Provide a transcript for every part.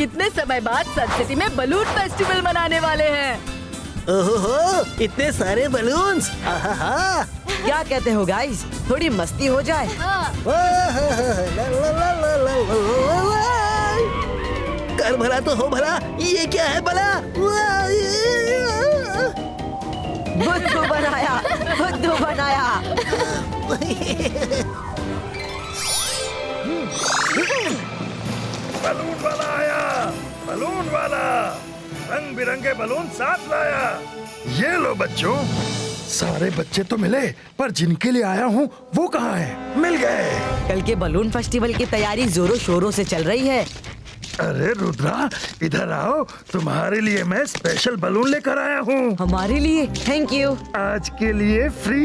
कितने समय बाद सन सिटी में बलून फेस्टिवल मनाने वाले हैं। ओहो, इतने सारे बलून्स! आहा! क्या कहते हो गाइस, थोड़ी मस्ती हो जाए? कर भला तो हो भला, ये क्या है भला? बुद्धू बनाया, बुद्धू बनाया। बलून वाला आया, बलून वाला रंग बिरंगे बलून साथ लाया। ये लो बच्चों, सारे बच्चे तो मिले, पर जिनके लिए आया हूँ वो कहाँ है? मिल गए। कल के बलून फेस्टिवल की तैयारी जोरों शोरों से चल रही है। अरे रुद्रा, इधर आओ, तुम्हारे लिए मैं स्पेशल बलून लेकर आया हूँ। हमारे लिए? Thank you. आज के लिए फ्री।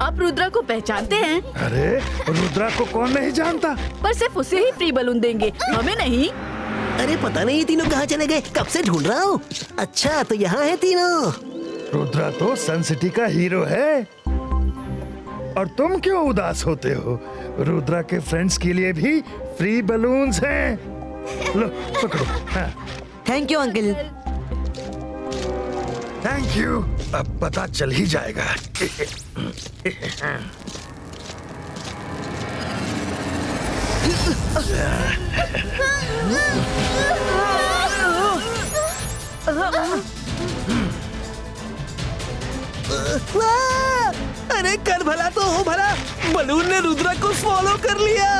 आप रुद्रा को पहचानते हैं? अरे रुद्रा को कौन नहीं जानता? पर सिर्फ उसे ही फ्री बलून देंगे, हमें नहीं। अरे पता नहीं ये तीनों कहाँ चले गए, कब से ढूंढ रहा हूँ। अच्छा तो यहाँ है तीनों। रुद्रा तो सन सिटी का हीरो है। और तुम क्यों उदास होते हो? रुद्रा के फ्रेंड्स के लिए भी फ्री बलून्स हैं। लो पकड़ो। हाँ। Thank you uncle. Thank you. अब पता चल ही जाएगा। अरे कर भला तो हो भला, बलून ने रुद्रा को फॉलो कर लिया।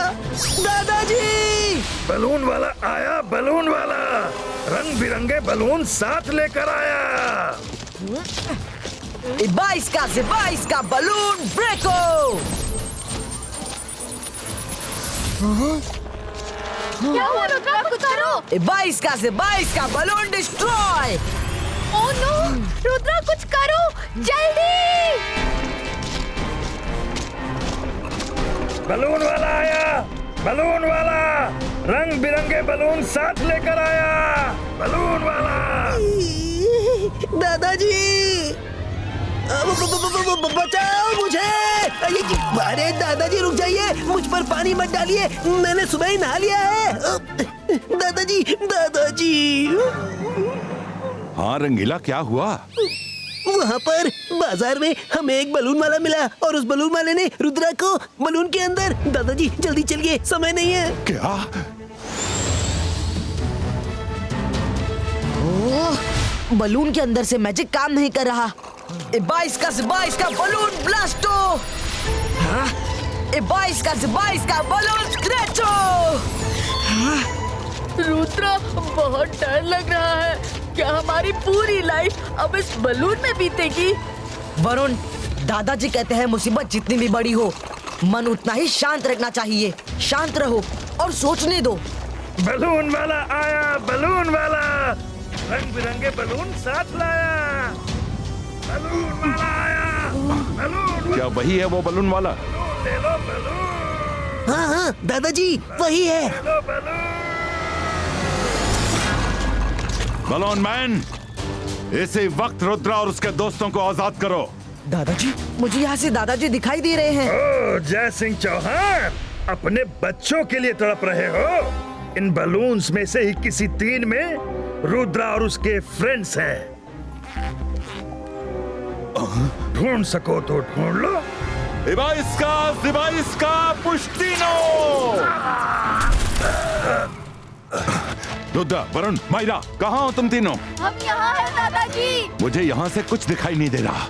दादाजी! बलून वाला आया, बलून वाला रंग बिरंगे बलून साथ लेकर आया। 22 का बलून ब्रेको। क्या हुआ रुद्रा, कुछ करो। 22 का balloon destroy. Oh no, Rudra कुछ करो जल्दी। बलून वाला आया, बलून वाला रंग बिरंगे बलून साथ लेकर आया। बलून वाला। दादाजी! बचाओ मुझे! अरे दादाजी रुक जाइए, मुझ पर पानी मत डालिए, मैंने सुबह ही नहा लिया है। दादाजी, दादाजी! हाँ रंगीला, क्या हुआ? वहाँ पर बाजार में हमें एक बलून वाला मिला और उस बलून वाले ने रुद्रा को बलून के अंदर। दादाजी जल्दी चलिए, समय नहीं है। क्या? ओह, बलून के अंदर से मैजिक काम नहीं कर रहा। 22 का बलून ब्लास्टो। हाँ? 22 का बलून स्क्रैचो। रुद्रा, बहुत डर लग रहा है। क्या हमारी पूरी लाइफ अब इस बलून में बीतेगी? वरुण, दादाजी कहते हैं मुसीबत जितनी भी बड़ी हो, मन उतना ही शांत रखना चाहिए। शांत रहो और सोचने दो। बलून वाला आया, बलून वाला रंग बिरंगे बलून साथ लाया। बलून वाला आया, बलून। क्या वही है वो बलून वाला? ले लो बलून। हाँ हाँ दादाजी, वही है। ले लो बलून। बलून मैन, इसी वक्त रुद्रा और उसके दोस्तों को आजाद करो। दादाजी, मुझे यहाँ से दादाजी दिखाई दे रहे हैं। ओ जय सिंह चौहान, अपने बच्चों के लिए तड़प रहे हो? इन बलून्स में से ही किसी तीन में रुद्रा और उसके फ्रेंड्स हैं। ढूंढ सको तो ढूंढ लो। 22 का पुष्टिनो। रुद्रा, वरुण, मायरा, कहाँ हो तुम तीनों? हम यहाँ हैं दादाजी। मुझे यहाँ से कुछ दिखाई नहीं दे रहा।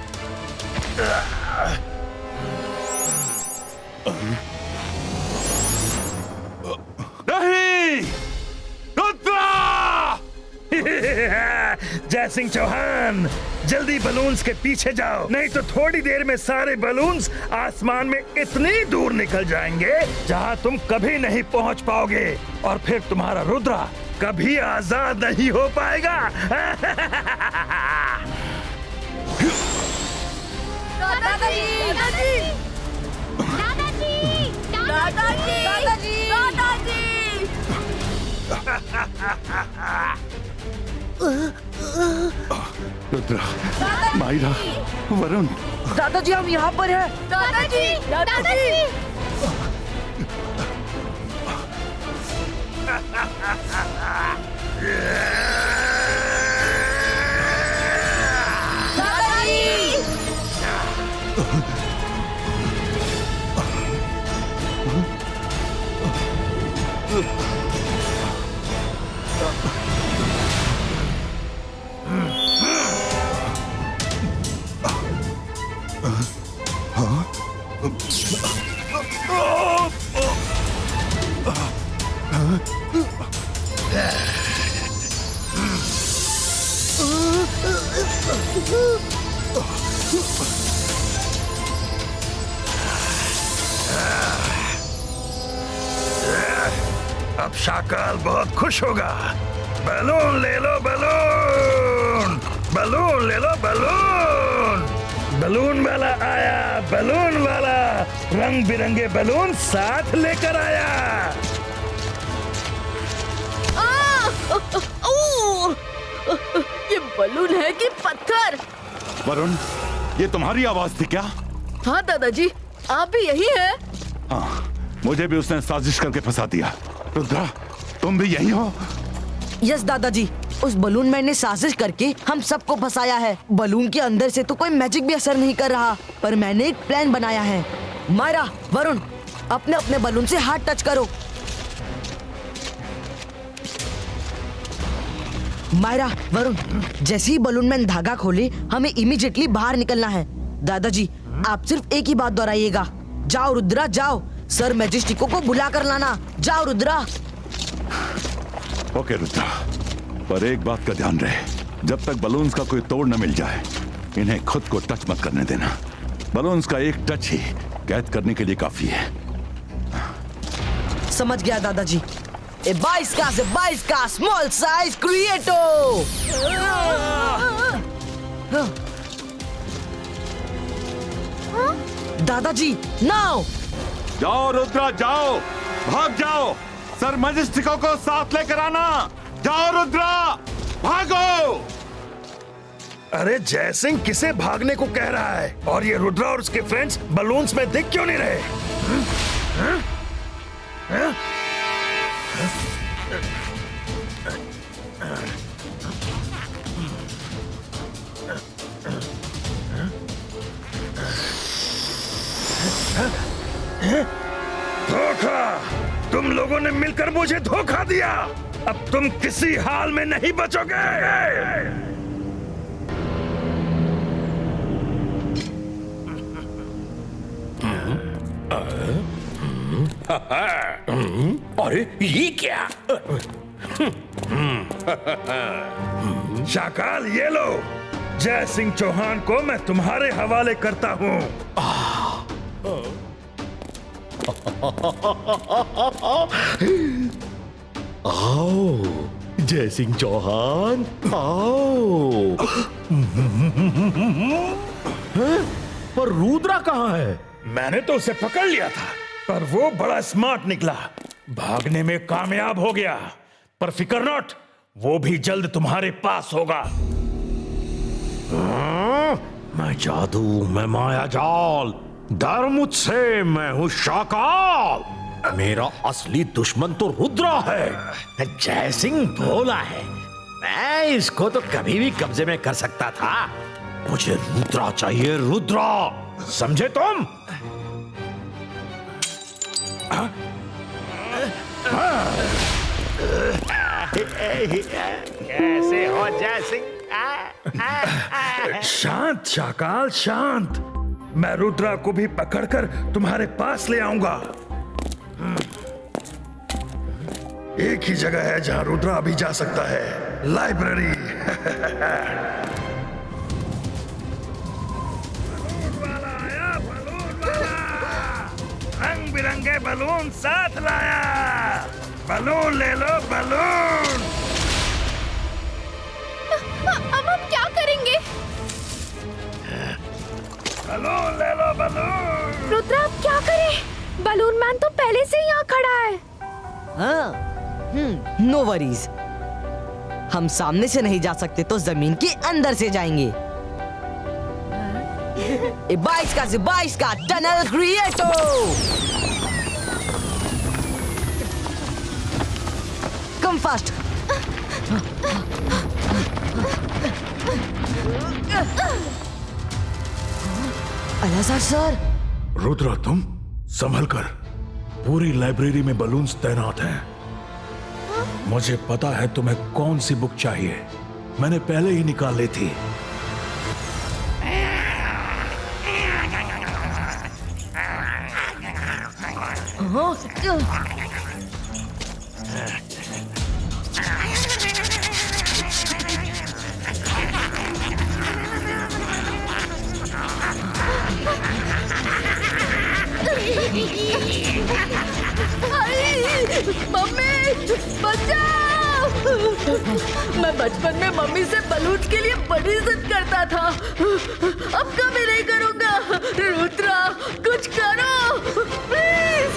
नहीं! रुद्रा! जय सिंह चौहान, जल्दी बलून्स के पीछे जाओ, नहीं तो थोड़ी देर में सारे बलून्स आसमान में इतनी दूर निकल जाएंगे जहाँ तुम कभी नहीं पहुँच पाओगे, और फिर तुम्हारा रुद्रा कभी आजाद नहीं हो पाएगा। दादाजी, दादाजी, दादाजी, दादाजी, दादाजी। रुद्रा, मायरा, वरुण। दादाजी, हम यहाँ पर हैं। दादाजी, दादाजी। अब शाकाल बहुत खुश होगा। बैलून ले लो, बैलून, बैलून ले लो, बैलून। बैलून वाला आया, बैलून वाला रंग बिरंगे बैलून साथ लेकर आया। ये बलून है कि पत्थर? वरुण, ये तुम्हारी आवाज थी क्या? हाँ दादाजी, आप भी यही हैं? हाँ, मुझे भी उसने साजिश करके फंसा दिया। रुद्रा, तुम भी यही हो? यस दादाजी, उस बलून मैन ने साजिश करके हम सबको फंसाया है। बलून के अंदर से तो कोई मैजिक भी असर नहीं कर रहा, पर मैंने एक प्लान बनाया है। मायरा, वरुण, अपने अपने बलून से हाथ टच करो। मायरा, वरुण, जैसे ही बलून मैन धागा खोले हमें इमीडिएटली बाहर निकलना है। दादाजी, आप सिर्फ एक ही बात दोहराइएगा। जाओ रुद्रा, जाओ, सर मैजेस्टिको को बुला कर लाना। जाओ रुद्रा। ओके रुद्रा, पर एक बात का ध्यान रहे, जब तक बलून्स का कोई तोड़ न मिल जाए इन्हें खुद को टच मत करने देना। बलून्स का एक टच ही कैद करने के लिए काफी है। समझ गया दादाजी। ए 22 का स्मॉल साइज क्रिएटो। दादाजी, नाउ। जाओ रुद्रा, जाओ, भाग जाओ, सर मैजेस्टिको को साथ लेकर आना। जाओ रुद्रा, भागो। अरे जयसिंह किसे भागने को कह रहा है? और ये रुद्रा और उसके फ्रेंड्स बलून्स में दिख क्यों नहीं रहे? धोखा! तुम लोगों ने मिलकर मुझे धोखा दिया। अब तुम किसी हाल में नहीं बचोगे। अरे ये क्या? शाकाल, ये लो, जय सिंह चौहान को मैं तुम्हारे हवाले करता हूँ। आओ जय सिंह चौहान, आओ। पर रुद्रा कहाँ है? मैंने तो उसे पकड़ लिया था, पर वो बड़ा स्मार्ट निकला, भागने में कामयाब हो गया। पर फिकर नॉट, वो भी जल्द तुम्हारे पास होगा। मैं जादू, मैं माया जाल, डर मुझसे, मैं हूँ शाकाल। मेरा असली दुश्मन तो रुद्रा है। जय सिंह भोला है, मैं इसको तो कभी भी कब्जे में कर सकता था। मुझे रुद्रा चाहिए, रुद्रा, समझे तुम? कैसे हो जय सिंह? शांत शाकाल, शांत। मैं रुद्रा को भी पकड़कर तुम्हारे पास ले आऊंगा। एक ही जगह है जहां रुद्रा अभी जा सकता है, लाइब्रेरी। रंग बिरंगे बलून साथ लाया। बलून ले लो, बलून। अब हम क्या करेंगे? बलून ले लो, बलून। रुद्रा, अब क्या करें? बलून मैन तो पहले से यहाँ खड़ा है। हाँ, नो वरीज। हम सामने से नहीं जा सकते तो जमीन के अंदर से जाएंगे। 22 का टनल क्रिएटो। Come fast. Alazar sir. Rudra, तुम संभल कर। पूरी लाइब्रेरी में बलून्स तैनात हैं। मुझे पता है तुम्हें कौन सी बुक चाहिए, मैंने पहले ही निकाल ली थी। मम्मी बचाओ! मैं बचपन में मम्मी से बलून के लिए बड़ी जिद करता था। अब कभी नहीं करूंगा। रुद्रा, कुछ करो प्लीज।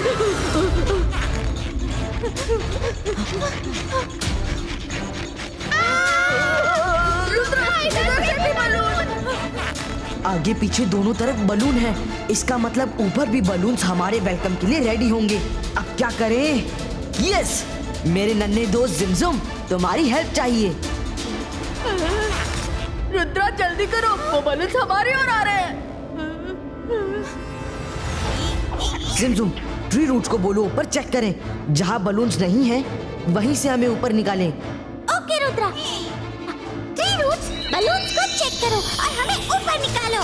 रुद्रा, इधर से भी बलून। आगे पीछे दोनों तरफ बलून है, इसका मतलब ऊपर भी बलून्स हमारे वेलकम के लिए रेडी होंगे। अब क्या करें? यस, मेरे नन्हे दोस्त जिमजुम, तुम्हारी हेल्प चाहिए। रुद्रा जल्दी करो, वो बलून्स हमारी ओर आ रहे हैं। जिमजुम, ट्री रूट्स को बोलो ऊपर चेक करें। जहाँ बलून्स नहीं हैं, वहीं से हमें ऊपर निकालें। Okay Rudra, tree roots balloons को चेक करो और हमें ऊपर निकालो।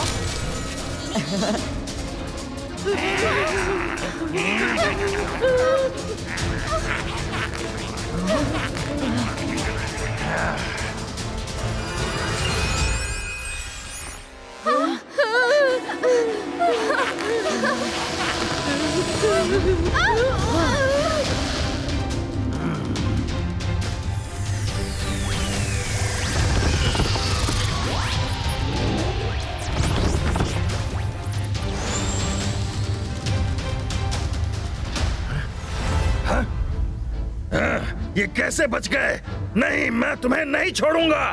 ये कैसे बच गए? नहीं, मैं तुम्हें नहीं छोड़ूंगा।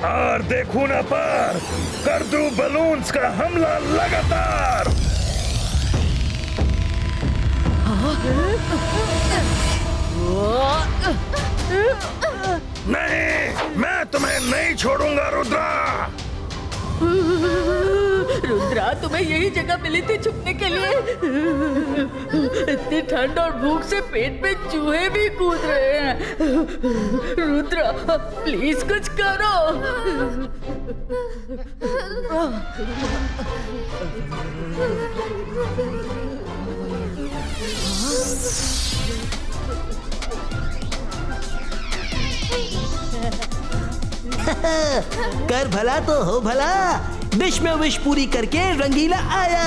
और देखूं ना पार, कर दूं बलून्स का हमला लगातार। नहीं, मैं तुम्हें नहीं छोड़ूंगा रुद्रा। रुद्रा, तुम्हें यही जगह मिली थी छुपने के लिए। इतनी ठंड और भूख से पेट में चूहे भी कूद रहे हैं। रुद्रा, प्लीज कुछ करो। कर भला तो हो भला। विश में विश पूरी करके रंगीला आया।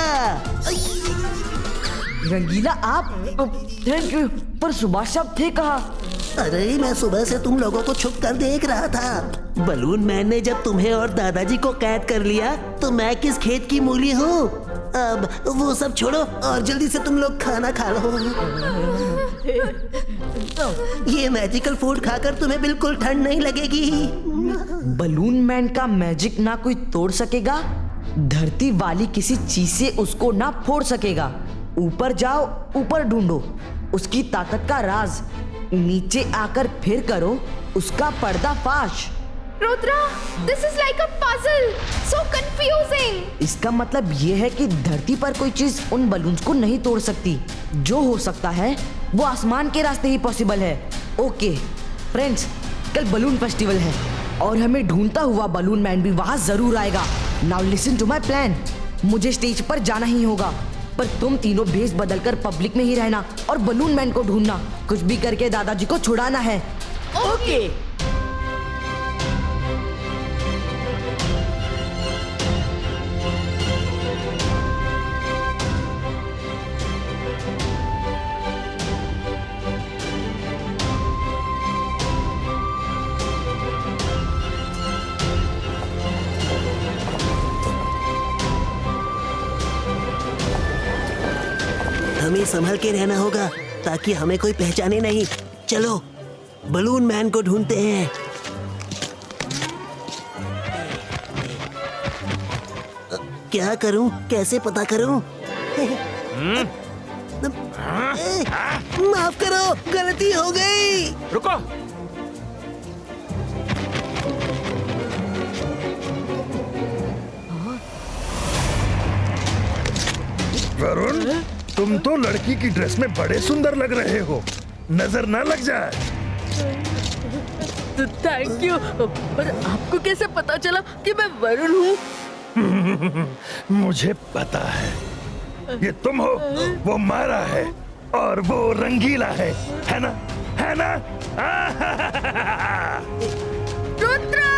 रंगीला आप? थैंक यू, पर सुभाष साहब थे कहाँ? अरे मैं सुबह से तुम लोगों को छुप कर देख रहा था। बलून मैन ने जब तुम्हें और दादाजी को कैद कर लिया तो मैं किस खेत की मूली हूँ। अब वो सब छोड़ो और जल्दी से तुम लोग खाना खा लो। ये मैजिकल फूड खाकर तुम्हें बिल्कुल ठंड नहीं लगेगी। बलून मैन का मैजिक ना कोई तोड़ सकेगा, धरती वाली किसी चीज से उसको ना फोड़ सकेगा। ऊपर जाओ, ऊपर ढूंढो उसकी ताकत का राज, नीचे आकर फिर करो उसका पर्दाफाश। Rudra, this is like a puzzle, so confusing. इसका मतलब ये है कि धरती पर कोई चीज उन बलून्स को नहीं तोड़ सकती। जो हो सकता है वो आसमान के रास्ते ही पॉसिबल है। ओके फ्रेंड्स, कल बलून फेस्टिवल है और हमें ढूंढता हुआ बलून मैन भी वहां जरूर आएगा। Now listen to my plan. मुझे स्टेज पर जाना ही होगा, पर तुम तीनों भेष बदलकर पब्लिक में ही रहना और बलून मैन को ढूंढना। कुछ भी करके दादाजी को छुड़ाना है। ओके। हमें संभल के रहना होगा ताकि हमें कोई पहचाने नहीं। चलो बलून मैन को ढूंढते हैं। क्या करूं, कैसे पता करूं? माफ करो, गलती हो गई। रुको। वरुण, तुम तो लड़की की ड्रेस में बड़े सुंदर लग रहे हो, नजर ना लग जाए। थैंक यू, पर आपको कैसे पता चला कि मैं वरुण हूँ? मुझे पता है, ये तुम हो, वो मारा है और वो रंगीला है ना? है ना? रुद्रा,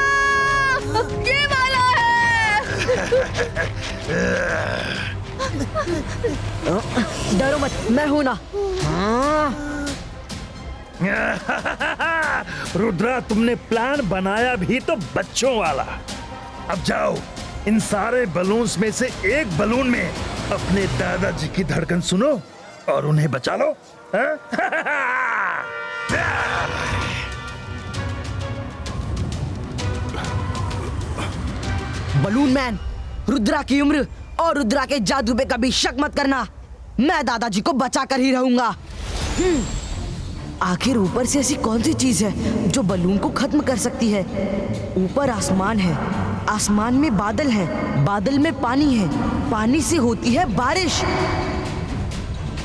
ये वाला है। डरो मत, मैं हूं ना। रुद्रा, तुमने प्लान बनाया भी तो बच्चों वाला। अब जाओ, इन सारे बलून्स में से एक बलून में अपने दादाजी की धड़कन सुनो और उन्हें बचा लो। हाँ? बलून मैन, रुद्रा की उम्र और रुद्रा के जादू पे कभी शक मत करना। मैं दादाजी को बचा कर ही रहूंगा। आखिर ऊपर से ऐसी कौन सी चीज है जो बलून को खत्म कर सकती है? ऊपर आसमान है, आसमान में बादल है, बादल में पानी है, पानी से होती है बारिश।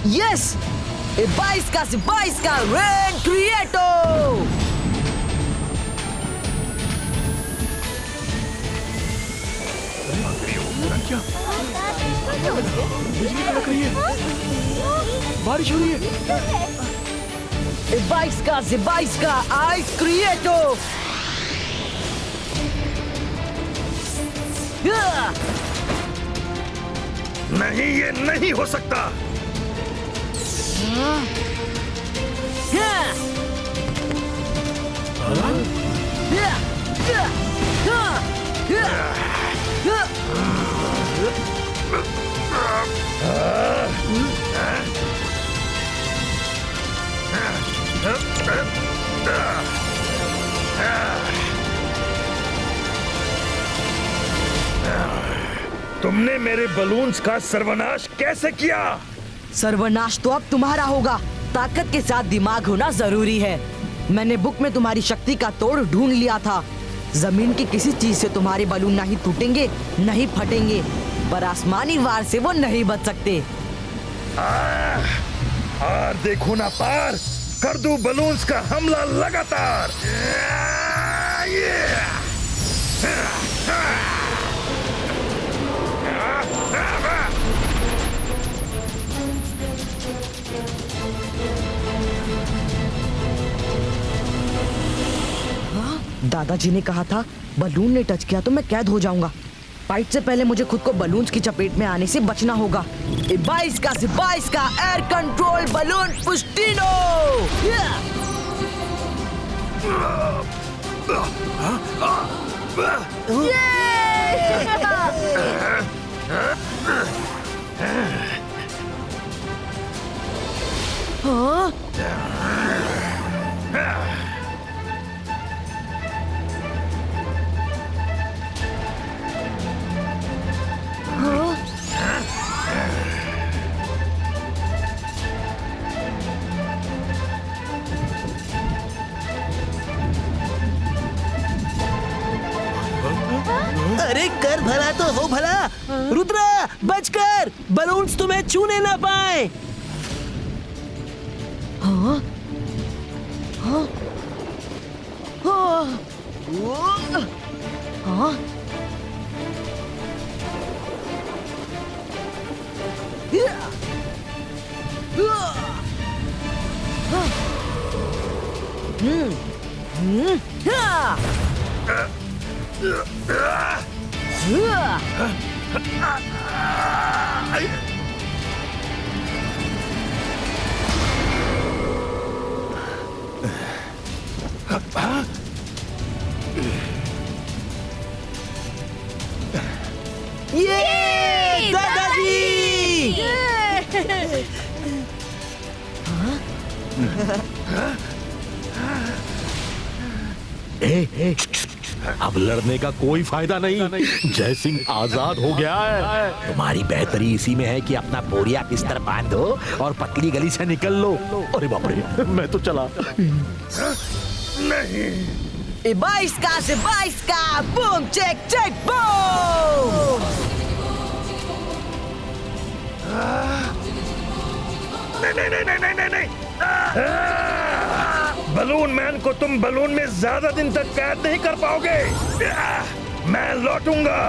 यस, 22 का रेन क्रिएटो। बारिश हो रही है। 22 का आइस क्रिएटो। नहीं, ये नहीं हो सकता। तुमने मेरे बलून्स का सर्वनाश कैसे किया? सर्वनाश तो अब तुम्हारा होगा। ताकत के साथ दिमाग होना जरूरी है। मैंने बुक में तुम्हारी शक्ति का तोड़ ढूंढ लिया था। जमीन की किसी चीज से तुम्हारे बलून नहीं टूटेंगे, नहीं फटेंगे, पर आसमानी वार से वो नहीं बच सकते। और देखो ना पार, कर दूं बलून्स का हमला लगातार। दादाजी ने कहा था बलून ने टच किया तो मैं कैद हो जाऊंगा। फाइट से पहले मुझे खुद को बलून्स की चपेट में आने से बचना होगा। 22 का एयर कंट्रोल बलून पुस्टिनो। अरे कर भला तो हो भला। रुद्रा, बचकर, बलून्स तुम्हें छूने ना पाए। हाँ? हाँ? हाँ? हाँ? ये दादाजी! अब लड़ने का कोई फायदा नहीं। जय सिंह आजाद हो गया है। तुम्हारी बेहतरी इसी में है कि अपना बोरिया बिस्तर बांधो और पतली गली से निकल लो। अरे बाप रे, मैं तो चला। नहीं, 22 का बूम चेक चेक बूम। नहीं। बलून मैन को तुम बलून में ज्यादा दिन तक कैद नहीं कर पाओगे। मैं लौटूंगा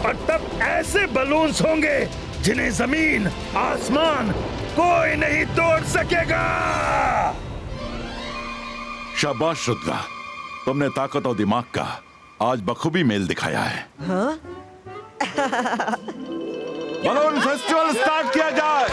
और तब ऐसे बलून्स होंगे जिन्हें जमीन आसमान कोई नहीं तोड़ सकेगा। शाबाश रुद्रा, तुमने ताकत और दिमाग का आज बखूबी मेल दिखाया है। हाँ? बलून फेस्टिवल स्टार्ट किया जाए।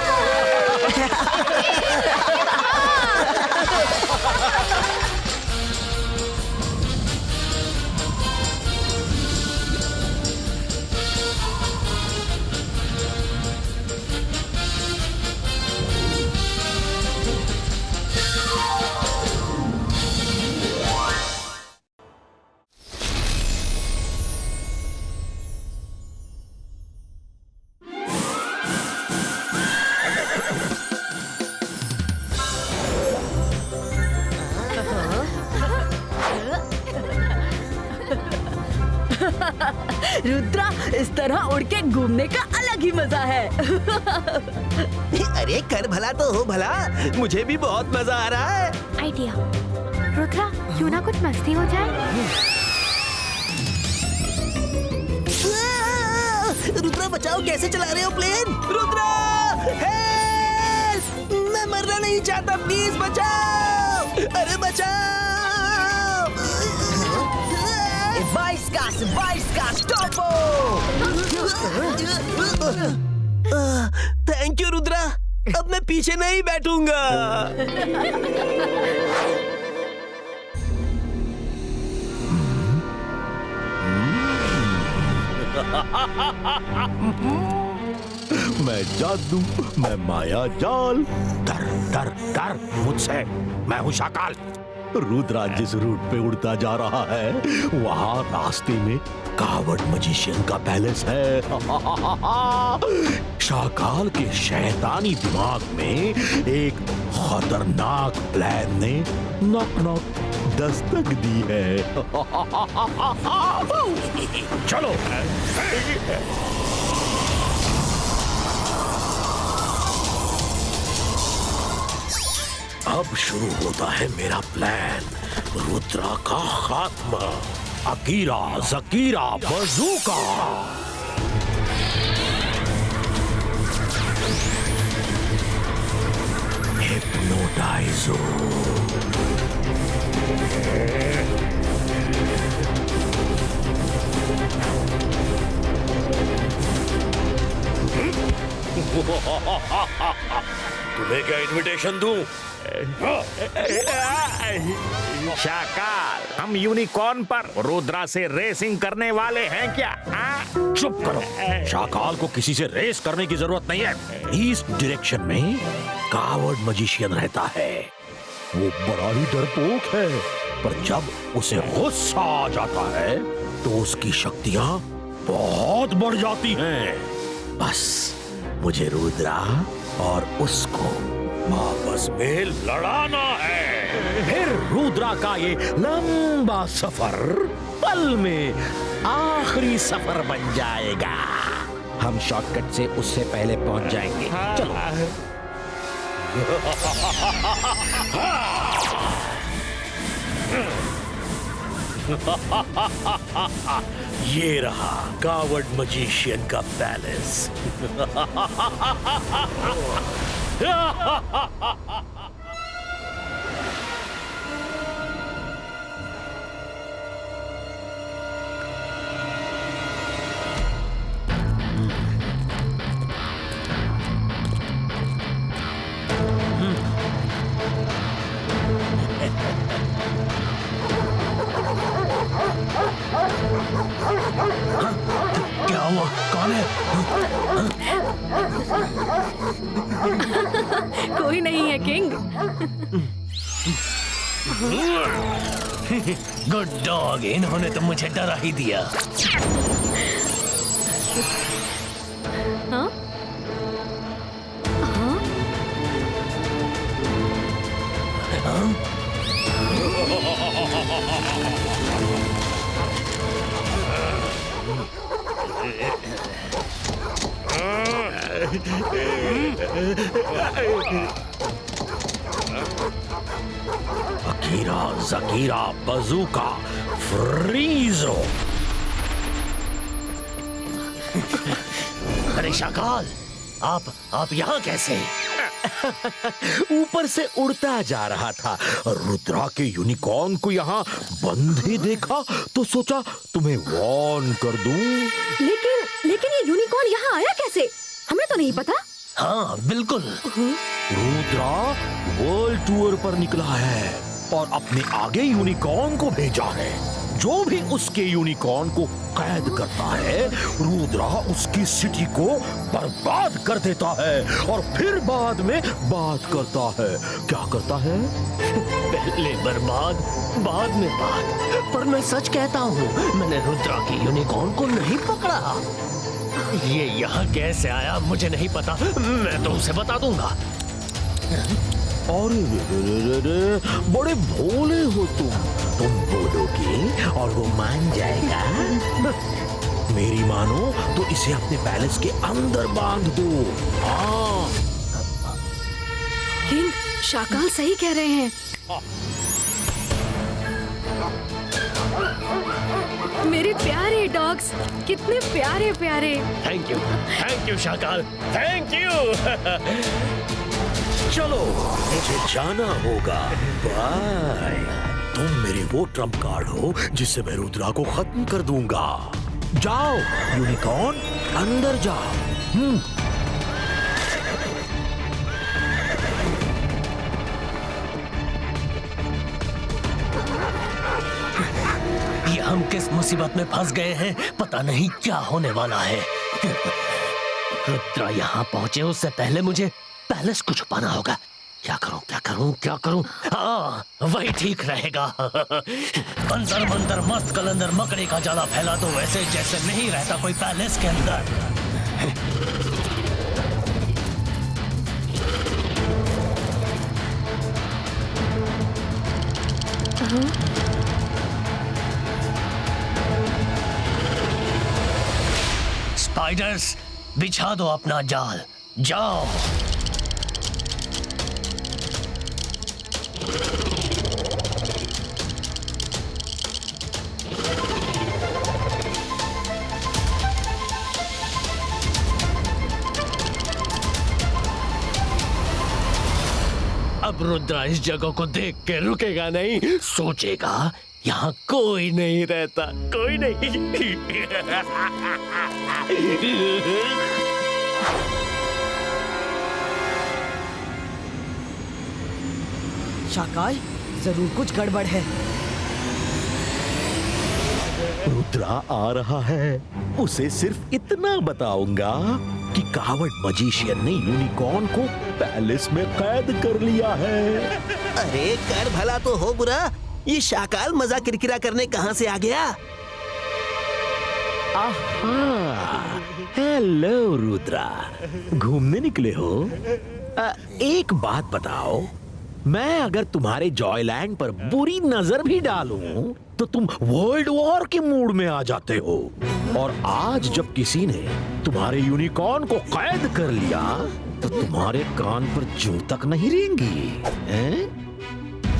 रुद्रा, इस तरह उड़ के घूमने का अलग ही मजा है। अरे कर भला तो हो भला, मुझे भी बहुत मजा आ रहा है। आइडिया। रुद्रा, क्यों ना कुछ मस्ती हो जाए? रुद्रा बचाओ, कैसे चला रहे हो प्लेन? रुद्रा हेल्प! मैं मरना नहीं चाहता, प्लीज बचाओ। अरे बचाओ। 22 का टोपो। थैंक यू रुद्रा, अब मैं पीछे नहीं बैठूंगा। मैं जादू, मैं माया जाल। डर डर डर मुझसे, मैं हूँ शाकाल। रुद्रा जिस रूट पे उड़ता जा रहा है वहां रास्ते में कावड़ मजिशियन का पैलेस है। शाकाल के शैतानी दिमाग में एक खतरनाक प्लान ने नॉक नॉक दस्तक दी है। चलो। अब शुरू होता है मेरा प्लान, रुद्रा का खात्मा। अकीरा जकीरा बजूका। हिप्नोटाइजो। तुम्हें क्या इनविटेशन दूं? शाकाल, हम यूनिकॉर्न पर रुद्रा से रेसिंग करने वाले हैं क्या? चुप करो। शाकाल को किसी से रेस करने की जरूरत नहीं है। ईस्ट डायरेक्शन में कावड़ मजिशियन रहता है। वो बड़ा ही डरपोक है, पर जब उसे गुस्सा आ जाता है तो उसकी शक्तियां बहुत बढ़ जाती हैं। बस मुझे रुद्रा और उसको आपस में लड़ाना है। फिर रुद्रा का ये लंबा सफर पल में आखिरी सफर बन जाएगा। हम शॉर्टकट से उससे पहले पहुंच जाएंगे। चलो। ये रहा कावड़ मजिशियन का पैलेस। क्या हुआ? कौन है? कोई नहीं है किंग। गुड डॉग, इन्होंने तो मुझे डरा ही दिया। हाँ? हाँ? अकीरा, जकीरा, बजूका, फ्रीजो। अरे शाकाल, आप यहाँ कैसे? ऊपर से उड़ता जा रहा था, रुद्रा के यूनिकॉर्न को यहाँ बंद ही देखा तो सोचा तुम्हें वार्न कर दूं। लेकिन ये यूनिकॉर्न यहाँ आया कैसे? हमें तो नहीं पता। हाँ बिल्कुल, रुद्रा वर्ल्ड टूर पर निकला है और अपने आगे यूनिकॉर्न को भेजा है। जो भी उसके यूनिकॉर्न को कैद करता है, रुद्रा उसकी सिटी को बर्बाद कर देता है और फिर बाद में बात करता है। क्या करता है? पहले बर्बाद, बाद में बात। पर मैं सच कहता हूँ, मैंने रुद्रा की यूनिकॉर्न को नहीं पकड़ा। ये यहाँ कैसे आया मुझे नहीं पता, मैं तो उसे बता दूंगा। अरे बड़े भोले हो तुम बोलोगे और वो मान जाएगा। मेरी मानो तो इसे अपने पैलेस के अंदर बांध दो। हाँ किंग, शाकाल सही कह रहे हैं। मेरे प्यारे डॉग्स, कितने प्यारे प्यारे। Thank you Shakaal, thank you. चलो मुझे जाना होगा, बाय। तुम मेरे वो ट्रम्प कार्ड हो जिससे मैं रुद्रा को खत्म कर दूंगा। जाओ यूनिकॉर्न, अंदर जाओ। ये हम किस मुसीबत में फंस गए हैं, पता नहीं क्या होने वाला है। रुद्रा यहाँ पहुंचे उससे पहले मुझे पैलेस को छुपाना होगा। क्या करूं? हाँ, वही ठीक रहेगा। अंदर मंदर मस्त कलंदर मकड़े का जाला फैला दो, ऐसे जैसे नहीं रहता कोई पैलेस के अंदर। स्पाइडर्स, बिछा दो अपना जाल, जाओ। अब रुद्रा इस जगह को देख के रुकेगा नहीं, सोचेगा यहाँ कोई नहीं रहता, कोई नहीं। शाकाल, जरूर कुछ गड़बड़ है। रुद्रा आ रहा है, उसे सिर्फ इतना बताऊंगा कि कावड़ मजिशियन ने यूनिकॉर्न को पैलेस में कैद कर लिया है। अरे कर भला तो हो बुरा, ये शाकाल मजाक किरकिरा करने कहाँ से आ गया? आहा, हेलो रुद्रा, घूमने निकले हो? एक बात बताओ, मैं अगर तुम्हारे जॉयलैंड पर बुरी नजर भी डालूं तो तुम वर्ल्ड वॉर के मूड में आ जाते हो। और आज जब किसी ने तुम्हारे यूनिकॉर्न को कैद कर लिया तो तुम्हारे कान पर जूं तक नहीं रेंगी, हैं?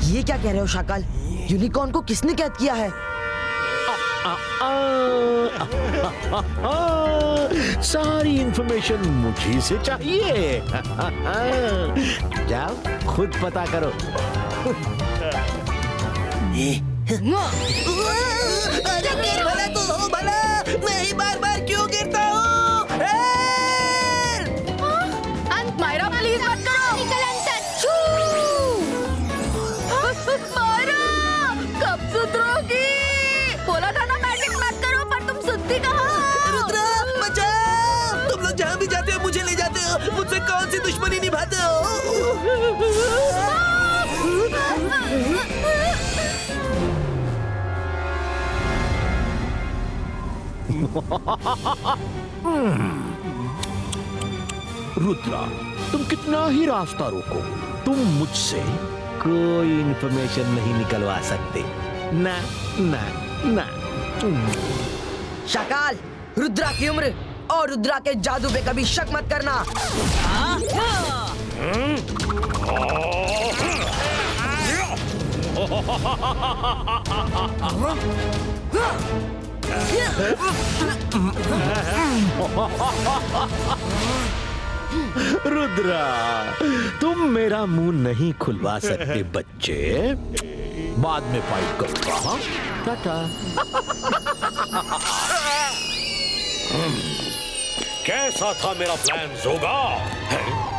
ये क्या कह रहे हो शाकाल? यूनिकॉर्न को किसने कैद किया है? सारी इंफॉर्मेशन मुझे से चाहिए। जाओ खुद पता करो। अरे कर भला तो हो भला, मैं ही बार बार क्यों गिरता हूँ? अंत मायरा, प्लीज मत करो। निकल अंतर। मायरा, कब सुधरोगी? बोला था ना मैजिक मत करो, पर तुम सुनती कहाँ? रुद्रा बचाओ! तुम लोग जहाँ भी जाते हो मुझे ले जाते हो, मुझसे कौन सी दुश्मनी निभाते हो? रुद्रा, तुम कितना ही रास्ता रोको, तुम मुझसे कोई इंफॉर्मेशन नहीं निकलवा सकते। ना ना ना। शाकाल, रुद्रा की उम्र और रुद्रा के जादू पे कभी शक मत करना। रुद्रा, तुम मेरा मुंह नहीं खुलवा सकते बच्चे। बाद में फाइट करूंगा। हाँ? टाटा। कैसा था मेरा प्लान जोगा?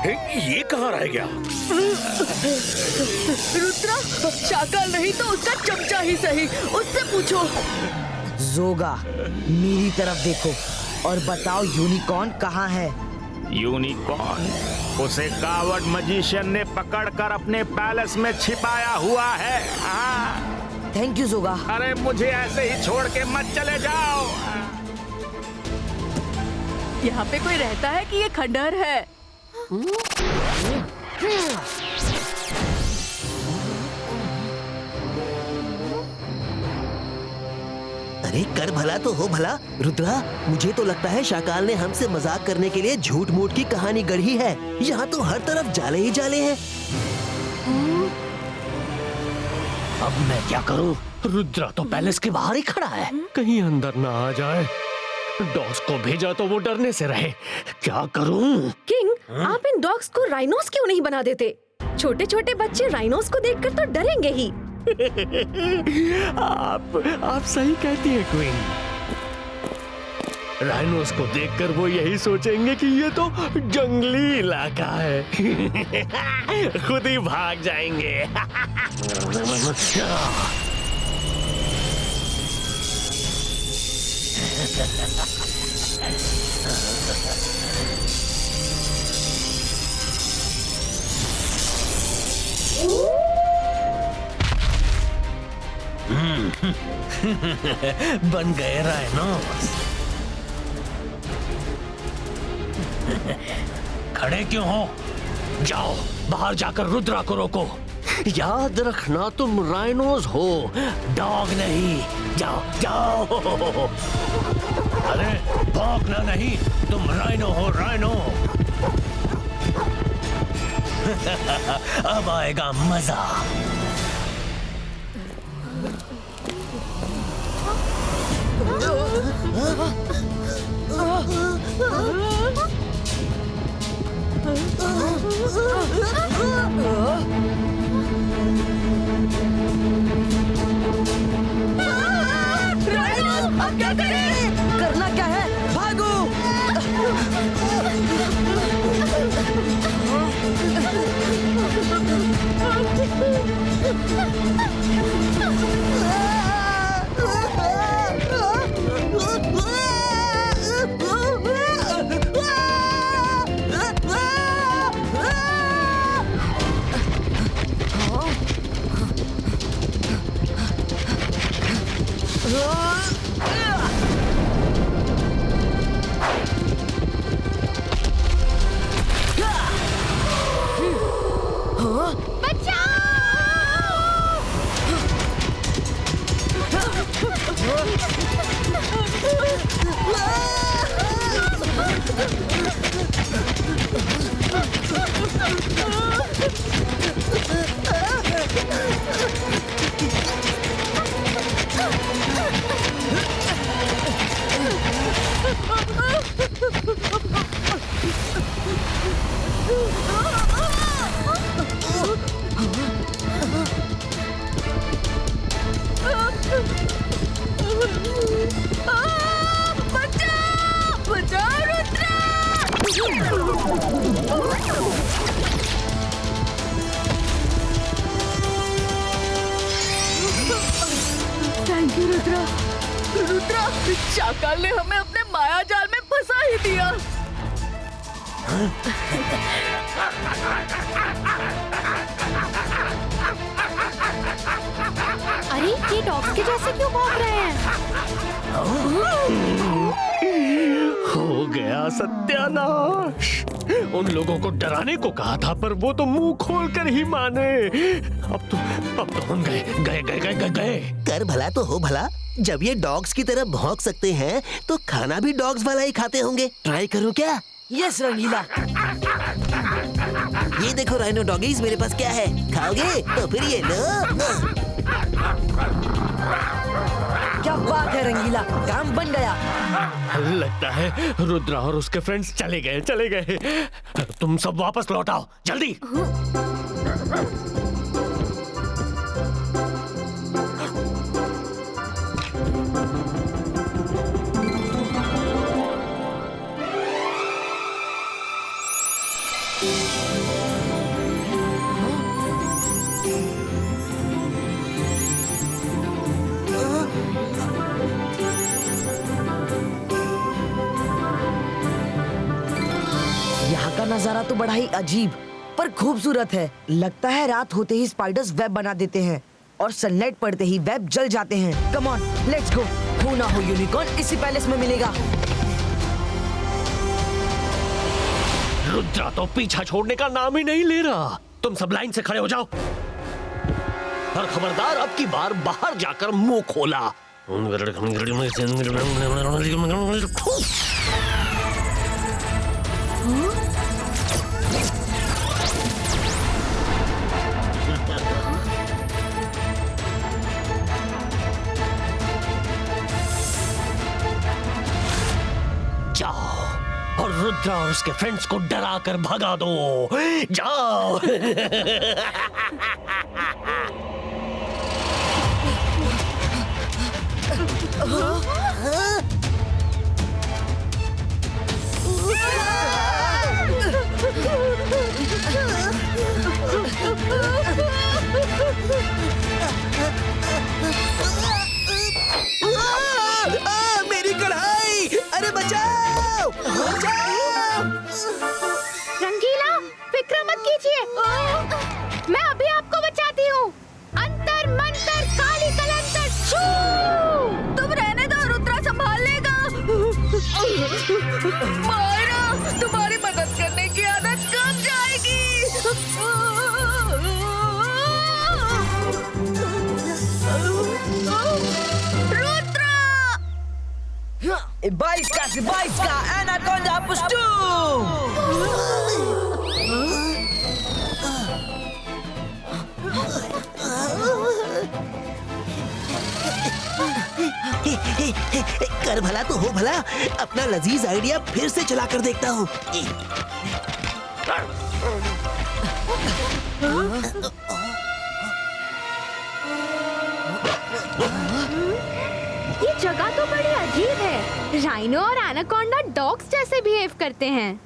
ये कहाँ रह गया? रुद्रा, शाकाल नहीं तो उसका चमचा ही सही, उससे पूछो। जोगा, मेरी तरफ देखो और बताओ यूनिकॉर्न कहाँ है? यूनिकॉर्न? उसे कावड़ मजिशियन ने पकड़कर अपने पैलेस में छिपाया हुआ है। हाँ। थैंक यू जोगा। अरे मुझे ऐसे ही छोड़ के मत चले जाओ। यहाँ पे कोई रहता है कि ये खंडहर है? अरे कर भला तो हो भला। रुद्रा, मुझे तो लगता है शाकाल ने हमसे मजाक करने के लिए झूठ मूठ की कहानी गढ़ी है। यहाँ तो हर तरफ जाले ही जाले हैं। अब मैं क्या करूं? रुद्रा तो पैलेस के बाहर ही खड़ा है, कहीं अंदर ना आ जाए। डॉग्स को भेजा तो वो डरने से रहे। क्या करूं? किंग, आप इन डॉग्स को राइनोस क्यों नहीं बना देते? छोटे छोटे बच्चे राइनोस को देखकर तो डरेंगे ही। आप सही कहती हैं क्वीन। राइनोस को देखकर वो यही सोचेंगे कि ये तो जंगली इलाका है। खुद ही भाग जाएंगे। बन गए राइनोस। खड़े क्यों हो? जाओ बाहर जाकर रुद्रा को रोको। याद रखना तुम राइनोस हो, डॉग नहीं। जाओ जाओ। अरे भौंकना नहीं, तुम राइनो हो, राइनो। अब आएगा मजा। अब क्या करें? करना क्या है? भागो! Thank you Rudra. रुद्रा, शाकाल ने हमें अपने माया जाल में फंसा ही दिया। अरे ये डॉग्स के जैसे क्यों भौंक रहे हैं? सत्यानाश! उन लोगों को डराने को कहा था पर वो तो मुंह खोलकर ही माने। अब तो हम गए। कर भला तो हो भला। जब ये डॉग्स की तरह भौंक सकते हैं तो खाना भी डॉग्स वाला ही खाते होंगे। ट्राई करूं क्या? यस रंगीला। ये देखो राइनो डॉगीज, मेरे पास क्या है, खाओगे? तो फिर ये लो। क्या बात है रंगीला, काम बन गया। लगता है रुद्रा और उसके फ्रेंड्स चले गए। तुम सब वापस लौट आओ जल्दी। यहाँ का नजारा तो बड़ा ही अजीब पर खूबसूरत है। लगता है रात होते ही स्पाइडर्स वेब बना देते हैं और सनलाइट पड़ते ही वेब जल जाते हैं। Come on, let's go. हो ना हो यूनिकॉर्न इसी पैलेस में मिलेगा। रुद्रा तो पीछा छोड़ने का नाम ही नहीं ले रहा। तुम सब लाइन से खड़े हो जाओ और खबरदार अब की बार बाहर जाकर मुंह खोला। जाओ और रुद्रा और उसके फ्रेंड्स को डरा कर भगा दो। जाओ। मेरी कढ़ाई! अरे बचाओ! बचाओ! रंगीला, फिक्र मत कीजिए, मैं अभी आपको बचाती हूँ। अंतर मंतर काली कलंतर छू! तुम रहने दो, रुद्रा संभाल लेगा। मायरा, तुम्हारी मदद करने की आदत कब जाएगी? बाईस का एनाकोंडा पुष्टू। कर भला तो हो भला। अपना लजीज आइडिया फिर से चला कर देखता हूँ। ये जगह तो बड़ी अजीब है। राइनो और एनाकोंडा डॉग्स जैसे बिहेव करते हैं।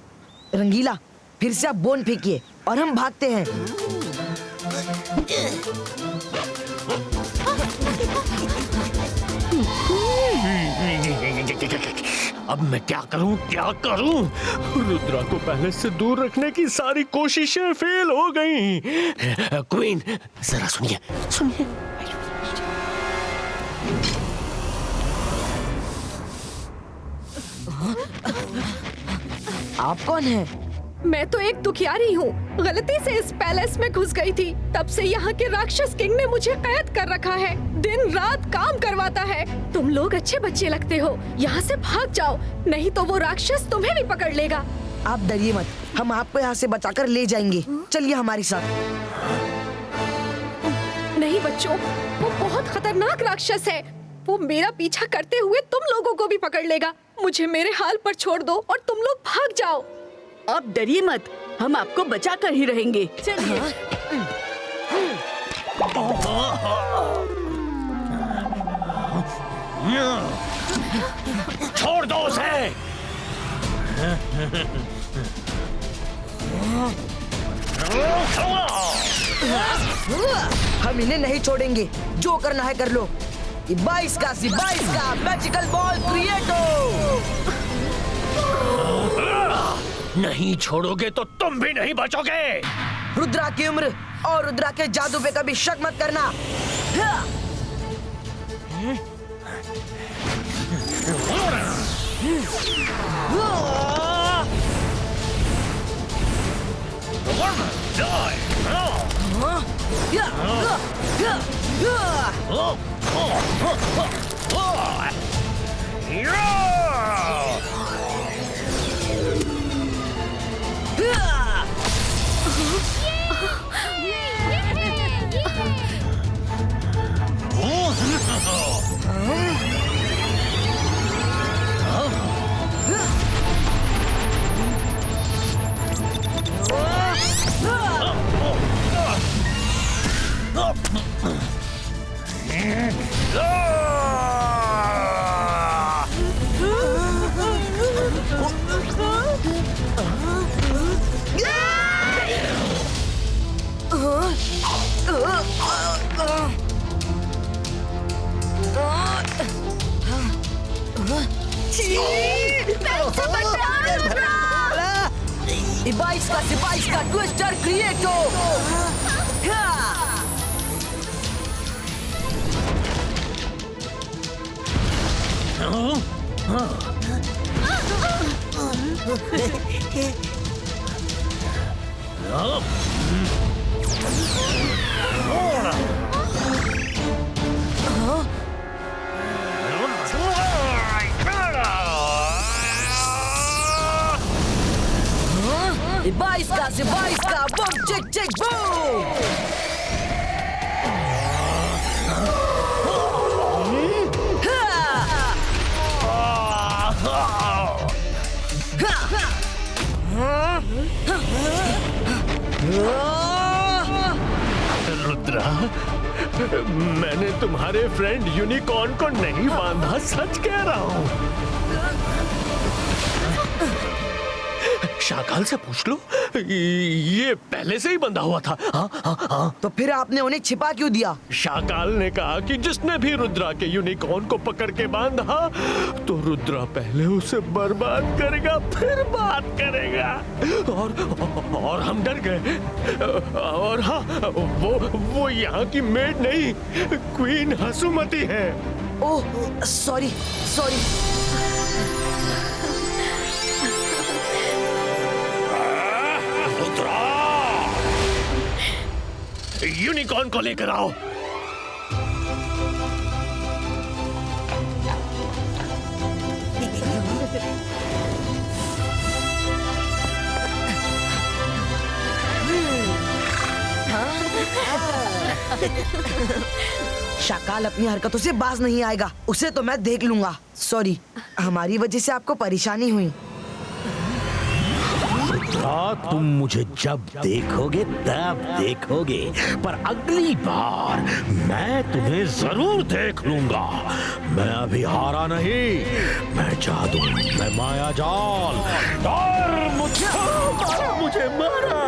रंगीला, फिर से आप बोन फेंकिए और हम भागते हैं। अब मैं क्या करूं? रुद्रा को पहले से दूर रखने की सारी कोशिशें फेल हो गईं। क्वीन, जरा सुनिए। आप कौन हैं? मैं तो एक दुखियारी हूँ, गलती से इस पैलेस में घुस गई थी। तब से यहाँ के राक्षस किंग ने मुझे कैद कर रखा है। दिन रात काम करवाता है। तुम लोग अच्छे बच्चे लगते हो, यहाँ से भाग जाओ, नहीं तो वो राक्षस तुम्हें भी पकड़ लेगा। आप डरिए मत, हम आपको यहाँ से बचाकर ले जाएंगे। चलिए हमारे साथ। नहीं बच्चों, वो बहुत खतरनाक राक्षस है। वो मेरा पीछा करते हुए तुम लोगों को भी पकड़ लेगा। मुझे मेरे हाल पर छोड़ दो और तुम लोग भाग जाओ। अब डरिए मत, हम आपको बचा कर ही रहेंगे। चलिए। छोड़ दो उसे। हम इन्हें नहीं छोड़ेंगे, जो करना है कर लो। 22 का मैजिकल बॉल क्रिएटो। नहीं छोड़ोगे तो तुम भी नहीं बचोगे। रुद्रा की उम्र और रुद्रा के जादू पे कभी शक मत करना। डिवाइस का ट्विस्टर क्रिएटो। डिवाइस का बम चेक चेक बूम। रुद्रा, मैंने तुम्हारे फ्रेंड यूनिकॉर्न को नहीं बांधा, सच कह रहा हूँ। शाकाल से पूछ लो, ये पहले से ही बंधा हुआ था। हाँ। तो फिर आपने उन्हें छिपा क्यों दिया? शाकाल ने कहा कि जिसने भी रुद्रा के यूनिकॉर्न को पकड़ के बांधा तो रुद्रा पहले उसे बर्बाद करेगा, फिर बात करेगा। और हम डर गए। और हाँ, वो यहाँ की मेड नहीं, क्वीन हसुमती है। Oh sorry. यूनिकॉर्न को लेकर आओ। शाकाल अपनी हरकतों से बाज नहीं आएगा, उसे तो मैं देख लूंगा। सॉरी, हमारी वजह से आपको परेशानी हुई। तुम मुझे जब देखोगे तब देखोगे, पर अगली बार मैं तुम्हें जरूर देख लूंगा। मैं अभी हारा नहीं, मैं जादू, मैं माया जाल, और मुझे मारा।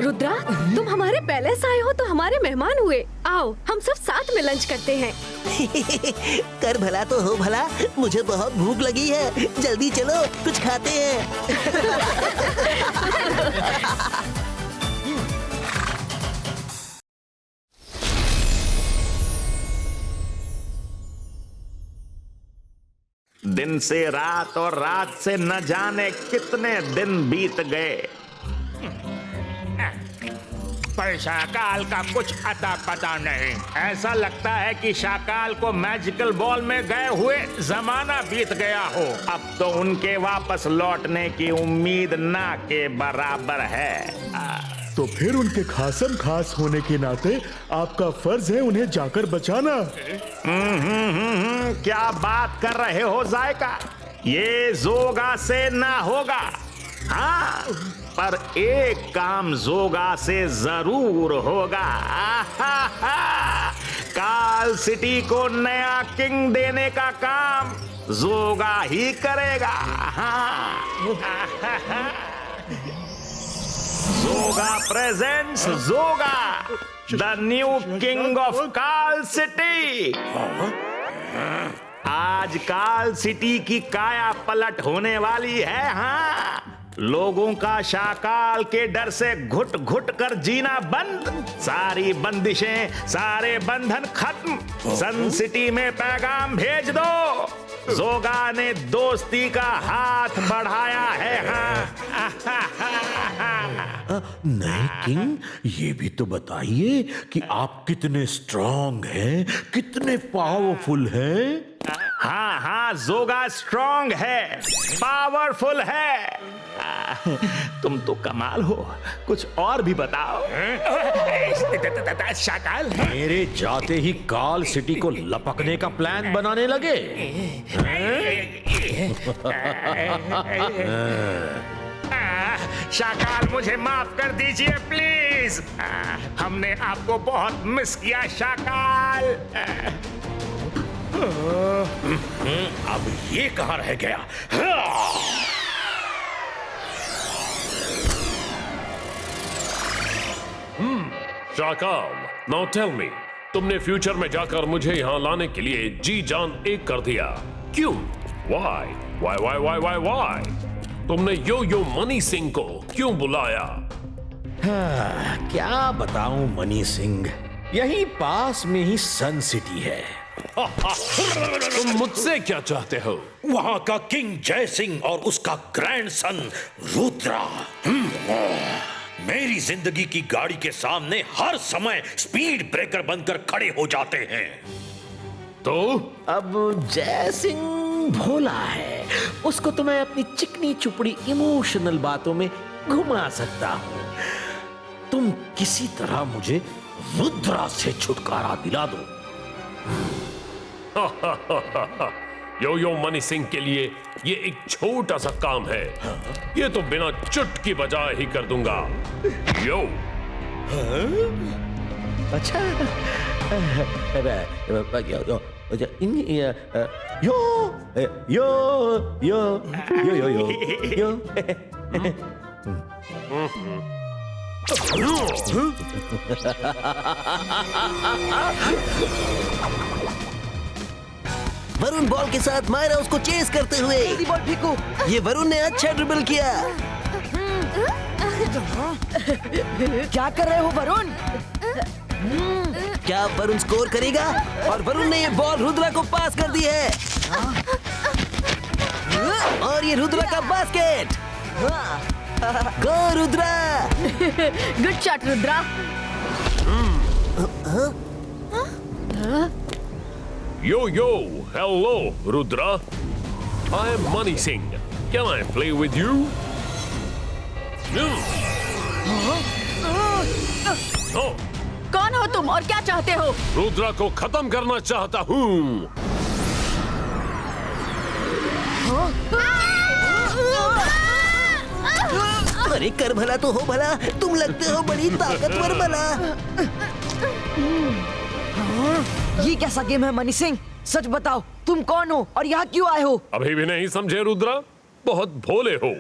रुद्रा, तुम हमारे पैलेस आए हो तो हमारे मेहमान हुए। आओ, हम सब साथ में लंच करते हैं। कर भला तो हो भला, मुझे बहुत भूख लगी है, जल्दी चलो कुछ खाते हैं। दिन से रात और रात से न जाने कितने दिन बीत गए, पर शाकाल का कुछ अता पता नहीं। ऐसा लगता है कि शाकाल को मैजिकल बॉल में गए हुए जमाना बीत गया हो। अब तो उनके वापस लौटने की उम्मीद ना के बराबर है। तो फिर उनके खासम खास होने के नाते आपका फर्ज है उन्हें जाकर बचाना। क्या बात कर रहे हो जायका, ये जोगा से ना होगा। हाँ, पर एक काम जोगा से जरूर होगा। काल सिटी को नया किंग देने का काम जोगा ही करेगा। Joga presents Joga, the new king of Kaal city. आज काल सिटी की काया पलट होने वाली है। हाँ, लोगों का शाकाल के डर से घुट घुट कर जीना बंद, सारी बंदिशें, सारे बंधन खत्म। सन सिटी में पैगाम भेज दो, जोगा ने दोस्ती का हाथ बढ़ाया है। नहीं किंग, ये भी तो बताइए कि आप कितने स्ट्रांग हैं, कितने पावरफुल हैं। हाँ हाँ, जोगा स्ट्रांग है, पावरफुल है। तुम तो कमाल हो, कुछ और भी बताओ। शाकाल, मेरे जाते ही काल सिटी को लपकने का प्लान बनाने लगे। शाकाल, मुझे माफ कर दीजिए प्लीज। हमने आपको बहुत मिस किया शाकाल। अब ये कहाँ रह गया? शाकाल, नाउ टेल मी, तुमने फ्यूचर में जाकर मुझे यहाँ लाने के लिए जी जान एक कर दिया, क्यों? Why? Why? Why? Why? Why? Why? तुमने यो यो मनी सिंह को क्यों बुलाया? क्या बताऊं मनी सिंह, यहीं पास में ही सन सिटी है। तुम मुझसे क्या चाहते हो? वहां का किंग जय सिंह और उसका ग्रैंडसन रुद्रा मेरी जिंदगी की गाड़ी के सामने हर समय स्पीड ब्रेकर बनकर खड़े हो जाते हैं। तो अब जय सिंह भोला है, उसको तो मैं अपनी चिकनी चुपड़ी इमोशनल बातों में घुमा सकता हूं। तुम किसी तरह मुझे रुद्रा से छुटकारा दिला दो। यो यो मनी सिंह के लिए ये एक छोटा सा काम है, ये तो बिना चुटकी बजाए ही कर दूंगा। यो अच्छा, यो यो यो यो यो यो यो वरुण बॉल के साथ मायरा उसको चेस करते हुए। बॉल फेंको। ये वरुण ने अच्छा ड्रिबल किया। क्या कर रहे हो वरुण? क्या वरुण स्कोर करेगा? और वरुण ने ये बॉल रुद्रा को पास कर दी है। और ये रुद्रा का basket. Go Rudra. Good shot Rudra. Yo, yo, hello, Rudra. I am Money Singh. Can I play with you? Oh, कौन हो तुम और क्या चाहते हो? रुद्रा को खत्म करना चाहता हूँ। अरे कर भला तो हो भला, तुम लगते हो बड़ी ताकतवर भला। ये कैसा गेम है मनी सिंह? सच बताओ, तुम कौन हो और यहाँ क्यों आए हो? अभी भी नहीं समझे रुद्रा? बहुत भोले हो।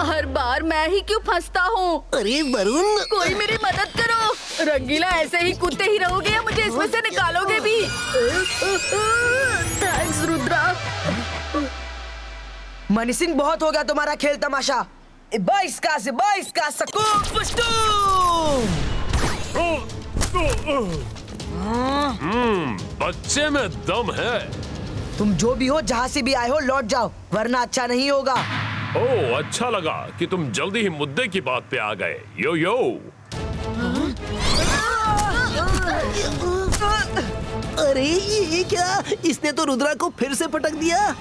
हर बार मैं ही क्यों फंसता हूँ? अरे वरुण, कोई मेरी मदद करो। रंगीला, ऐसे ही कूदते ही रहोगे या मुझे इसमें से निकालोगे भी? थैंक्स रुद्रा। मनी सिंह, बहुत हो गया तुम्हारा खेल तमाशा। 22 का सकून पुष्टूम। बच्चे में दम है। तुम जो भी हो, जहाँ से भी आए हो, लौट जाओ, वरना अच्छा नहीं होगा। ओह, अच्छा लगा कि तुम जल्दी ही मुद्दे की बात पे आ गए। यो यो। अरे ये क्या? इसने तो रुद्रा को फिर से पटक दिया।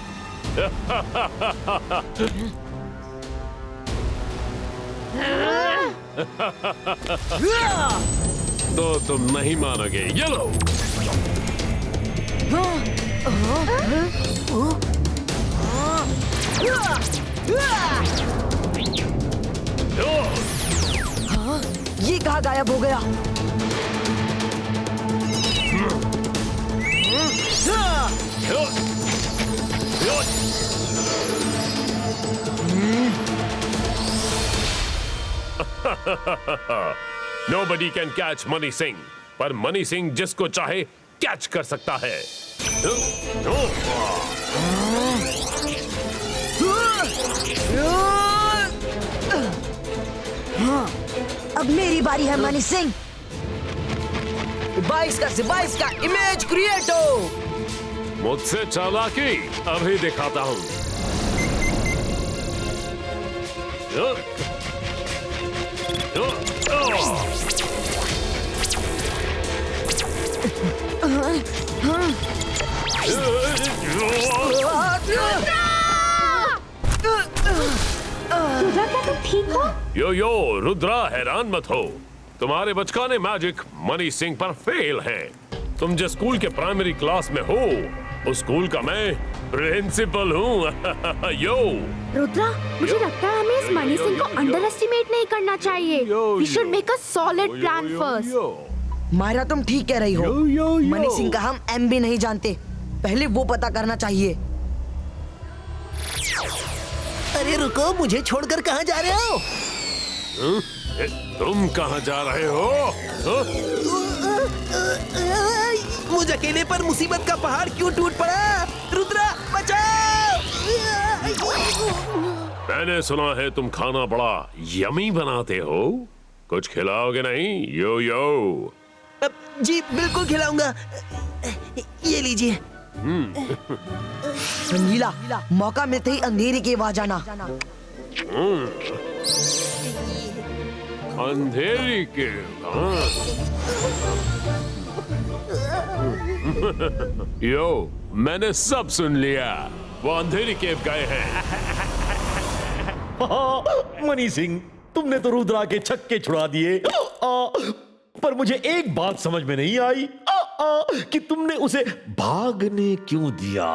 तो तुम नहीं मानोगे। ये लो। ये कहाँ गायब हो गया? Nobody can catch money Singh, पर मनी सिंह जिसको चाहे कैच कर सकता है। अब मेरी बारी है मनी सिंह। 22 का इमेज क्रिएटो। मुझसे चालाकी अभी दिखाता हूँ। रुद्रा, क्या तुम ठीक हो? यो रुद्रा, हैरान मत हो। तुम्हारे बचकाने मैजिक मनी सिंह पर फेल है। तुम जिस स्कूल के प्राइमरी क्लास में हो उस स्कूल का मैं प्रिंसिपल हूँ। यो रुद्रा, मुझे लगता है हमें इस मनी सिंह को अंडर एस्टिमेट नहीं करना चाहिए। We should make a solid plan first. Myra, तुम ठीक कह रही हो। मनी सिंह का हम एम भी नहीं जानते, पहले वो पता करना चाहिए। अरे रुको, मुझे छोड़कर कहाँ जा रहे हो? तुम कहाँ जा रहे हो? मुझ अकेले पर मुसीबत का पहाड़ क्यों टूट पड़ा? रुद्रा, बचाओ! मैंने सुना है तुम खाना बड़ा यमी बनाते हो। कुछ खिलाओगे नहीं? यो जी बिल्कुल खिलाऊंगा। ये लीजिए। रंगीला, मौका मिलते ही अंधेरी के वहां जाना। अंधेरी के यो, मैंने सब सुन लिया। वो अंधेरी केव गए हैं। मनी सिंह, तुमने तो रुद्रा के छक्के छुड़ा दिए। पर मुझे एक बात समझ में नहीं आई कि तुमने उसे भागने क्यों दिया।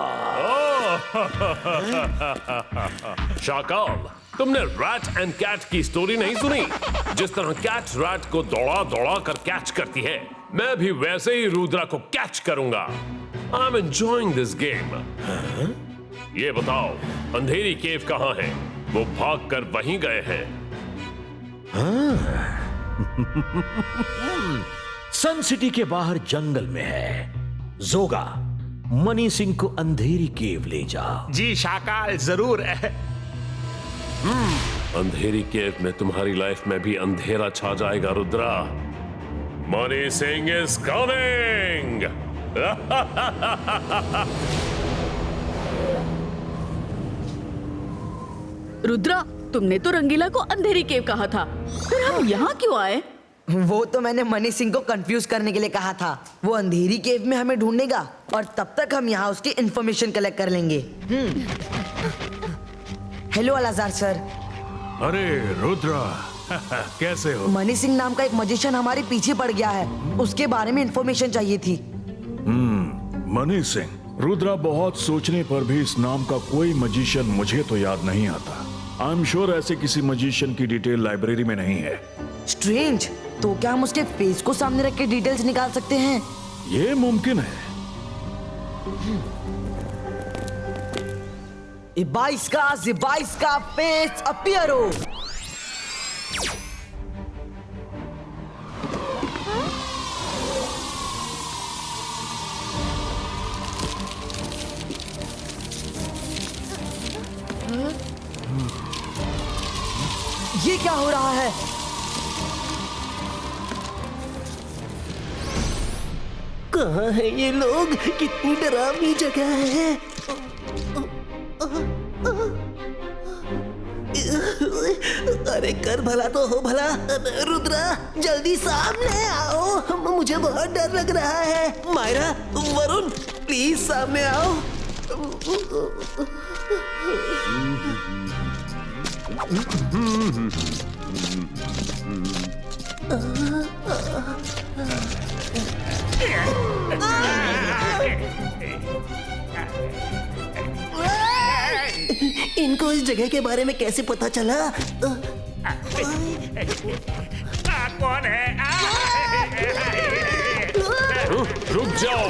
शाकाल, तुमने रैट एंड कैट की स्टोरी नहीं सुनी? जिस तरह कैट रैट को दौड़ा दौड़ा कर कैच करती है, मैं भी वैसे ही रुद्रा को कैच करूंगा। I am enjoying this game. ये बताओ, अंधेरी केव कहाँ है? वो भाग कर वहीं गए हैं। सन सिटी के बाहर जंगल में है। जोगा, मनी सिंह को अंधेरी केव ले जाओ। जी शाकाल, जरूर। अंधेरी केव में तुम्हारी लाइफ में भी अंधेरा छा जाएगा Rudra. Money Singh is coming. Rudra, तुमने तो रंगीला को अंधेरी केव कहा था, फिर हम यहाँ क्यों आए? वो तो मैंने मनी सिंह को कंफ्यूज करने के लिए कहा था। वो अंधेरी केव में हमें ढूंढेगा और तब तक हम यहाँ उसकी इंफॉर्मेशन कलेक्ट कर लेंगे। Hello Alazar sir. अरे रुद्रा, कैसे हो? मनी सिंह नाम का एक मजिशियन हमारे पीछे पड़ गया है, उसके बारे में इंफॉर्मेशन चाहिए थी। मनी सिंह, रुद्रा, बहुत सोचने पर भी इस नाम का कोई मजिशियन मुझे तो याद नहीं आता। आई एम श्योर ऐसे किसी मजिशियन की डिटेल लाइब्रेरी में नहीं है। स्ट्रेंज, तो क्या हम उसके फेस को सामने रख के डिटेल्स निकाल सकते हैं? ये मुमकिन है। 22 का फेस अपीयर हो। ये क्या हो रहा है? कहाँ हैं ये लोग? कितनी डरावनी जगह है। अरे कर भला तो हो भला। रुद्रा, जल्दी सामने आओ, मुझे बहुत डर लग रहा है। मायरा, वरुण, प्लीज सामने आओ। इनको इस जगह के बारे में कैसे पता चला? कौन है? रुक जाओ।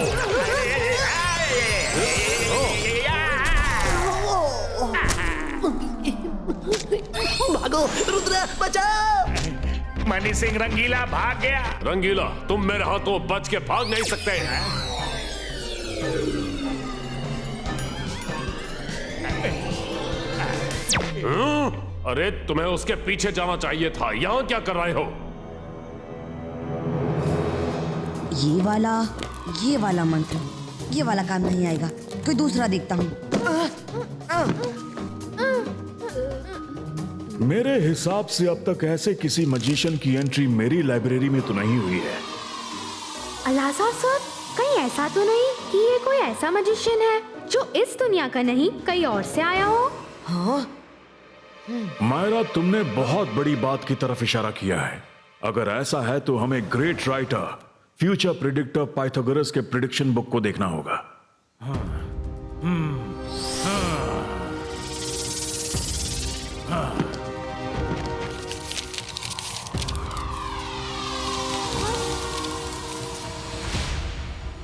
भागो रुद्रा, बचाओ। मनी सिंह, रंगीला भाग गया। रंगीला, तुम मेरे हाथों बच के भाग नहीं सकते। अरे तुम्हें उसके पीछे जाना चाहिए था, यहाँ क्या कर रहे हो? ये वाला मंत्र, ये वाला काम नहीं आएगा, कोई दूसरा देखता हूँ। मेरे हिसाब से अब तक ऐसे किसी मजिशियन की एंट्री मेरी लाइब्रेरी में तो नहीं हुई है। अलाजार सर, कहीं ऐसा तो नहीं कि ये कोई ऐसा मजिशियन है जो इस दुनिया का नहीं कहीं और से आया हो? हाँ? मायरा, तुमने बहुत बड़ी बात की तरफ इशारा किया है। अगर ऐसा है तो हमें great writer, future predictor Pythagoras के प्रिडिक्शन बुक को देखना होगा।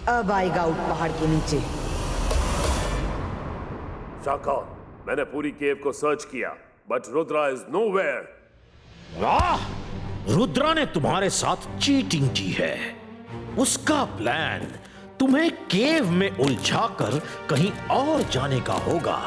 अब आएगा उठ पहाड़ के नीचे। शाका, मैंने पूरी केव को सर्च किया, बट रुद्रा इज नोवेयर। वाह! रुद्रा ने तुम्हारे साथ चीटिंग की है। उसका प्लान तुम्हें केव में उलझाकर कहीं और जाने का होगा।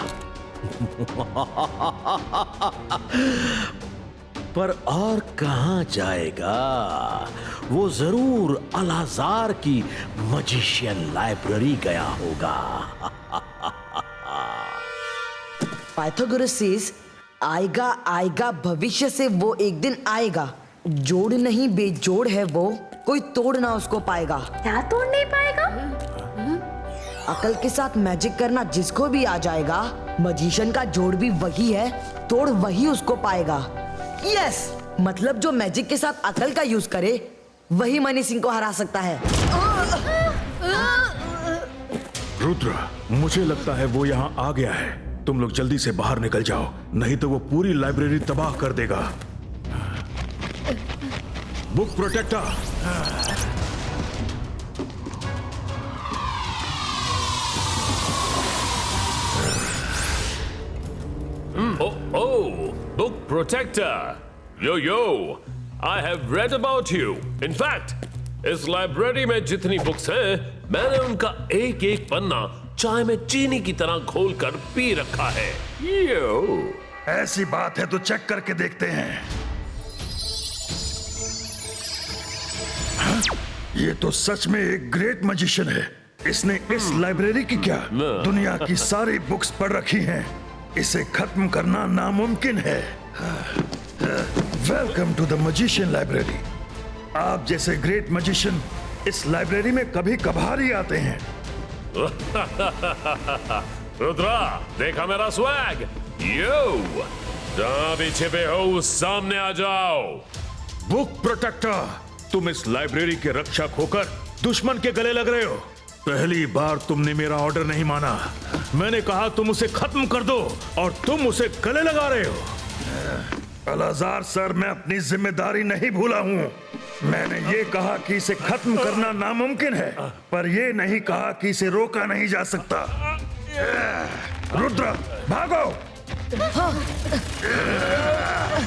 पर और कहां जाएगा? वो जरूर अलाजार की मजिशियन लाइब्रेरी गया होगा। पाइथागोरस सेज आएगा भविष्य से वो एक दिन आएगा। जोड़ नहीं बेजोड़ है वो, कोई तोड़ ना उसको पाएगा। क्या तोड़ नहीं पाएगा? अकल के साथ मैजिक करना जिसको भी आ जाएगा, मजिशियन का जोड़ भी वही है, तोड़ वही उसको पाएगा। यस, मतलब जो मैजिक के साथ अकल का यूज करे वही मनी सिंह को हरा सकता है। रुद्र, मुझे लगता है वो यहाँ आ गया है। तुम लोग जल्दी से बाहर निकल जाओ, नहीं तो वो पूरी लाइब्रेरी तबाह कर देगा। Book protector. Oh, book protector. Yo, I have read about you. In fact, इस लाइब्रेरी में जितनी बुक्स हैं, मैंने उनका एक एक पन्ना चाय में चीनी की तरह घोलकर पी रखा है। यो, ऐसी बात है तो चेक करके देखते हैं। हाँ? ये तो सच में एक ग्रेट मैजिशियन है। इसने इस लाइब्रेरी की क्या दुनिया की सारी बुक्स पढ़ रखी हैं। इसे खत्म करना नामुमकिन है। Welcome to the magician library. आप जैसे ग्रेट मैजिशियन इस लाइब्रेरी में कभी कभार ही आते हैं। रुद्रा, देखा मेरा स्वैग? यो, जहां भी छिपे हो सामने आ जाओ। बुक प्रोटेक्टर, तुम इस लाइब्रेरी के रक्षक होकर दुश्मन के गले लग रहे हो। पहली बार तुमने मेरा ऑर्डर नहीं माना। मैंने कहा तुम उसे खत्म कर दो और तुम उसे गले लगा रहे हो। अलाजार सर, मैं अपनी जिम्मेदारी नहीं भूला हूँ। मैंने ये कहा कि इसे खत्म करना नामुमकिन है, पर ये नहीं कहा कि इसे रोका नहीं जा सकता। रुद्र, भागो!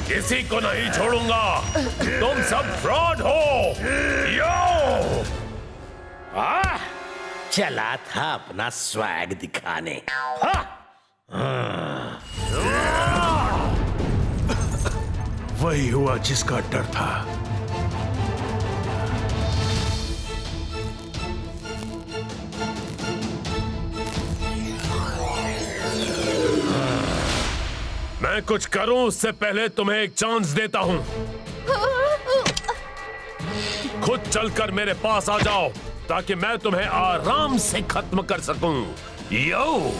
किसी को नहीं छोड़ूंगा। तुम सब फ्रॉड हो। यो! चला था अपना स्वैग दिखाने। वही हुआ जिसका डर था। मैं कुछ करूं उससे पहले तुम्हें एक चांस देता हूं। खुद चलकर मेरे पास आ जाओ ताकि मैं तुम्हें आराम से खत्म कर सकूं। यो!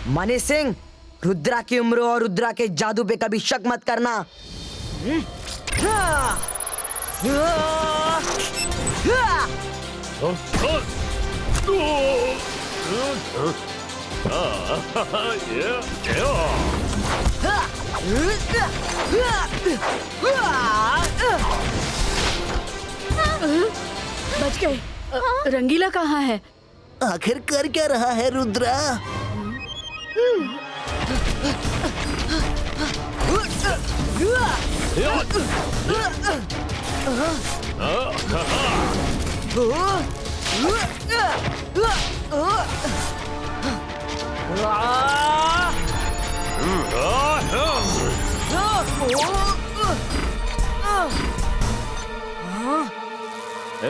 मनी सिंह, रुद्रा की उम्र और रुद्रा के जादू पे कभी शक मत करना। बच गए। रंगीला कहाँ है? आखिर कर क्या रहा है रुद्रा? रुद्रा,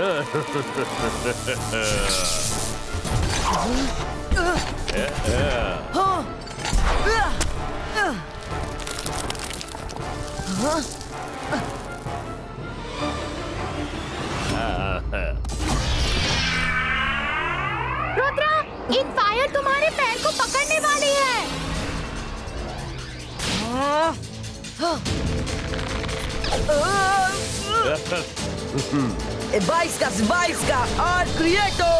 इन फायर तुम्हारे पैर को पकड़ने वाली है। बाईस का और क्रिएटो।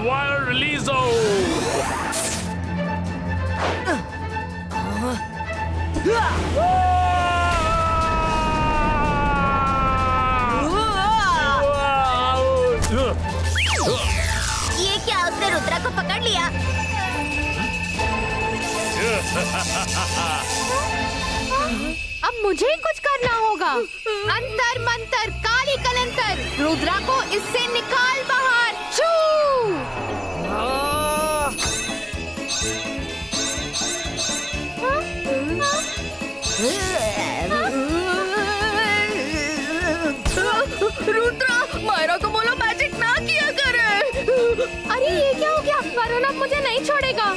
वायर रिलीज हो। ये क्या, उसने रुद्रा को पकड़ लिया? अब मुझे ही कुछ करना होगा। अंतर मंतर काली कलंतर, रुद्रा को इससे निकाल बाहर। छू! रुद्रा, मायरा को बोलो मैजिक ना किया करे। अरे ये क्या हो गया? वरुण अब मुझे नहीं छोड़ेगा।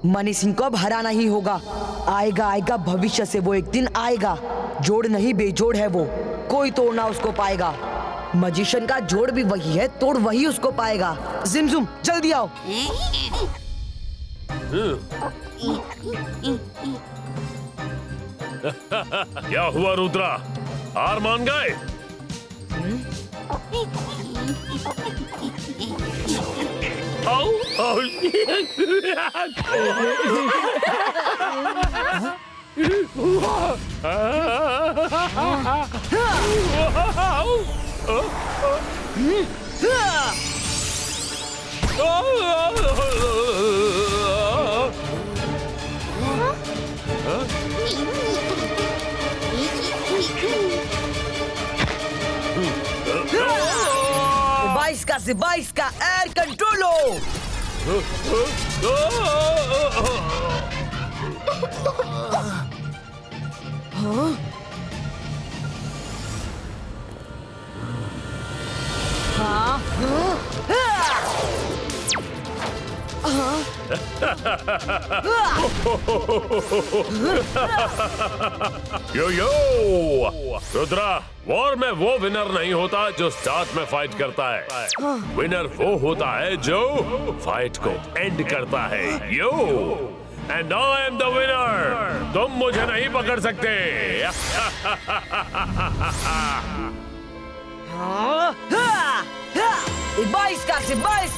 मनी सिंह को अब हराना ही होगा। आएगा भविष्य से वो एक दिन आएगा। जोड़ नहीं बेजोड़ है वो, कोई तोड़ना उसको पाएगा। मजिशियन का जोड़ भी वही है, तोड़ वही उसको पाएगा। जिमजुम जल्दी आओ। क्या हुआ रुद्रा, हार मान गए? बाईस का एयर कंट्रोल हो। यो रुद्रा, वॉर में वो विनर नहीं होता जो स्टार्ट में फाइट करता है। विनर वो होता है जो फाइट को एंड करता है। Yo and I am the winner. तुम मुझे नहीं पकड़ सकते। बाईस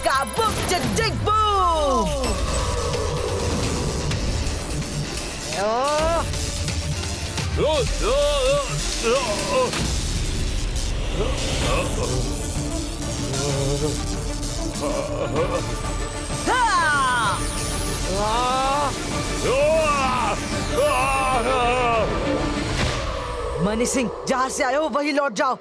का बुक चिक चिक बूम। मनी सिंह, जहाँ से आए हो वही लौट जाओ।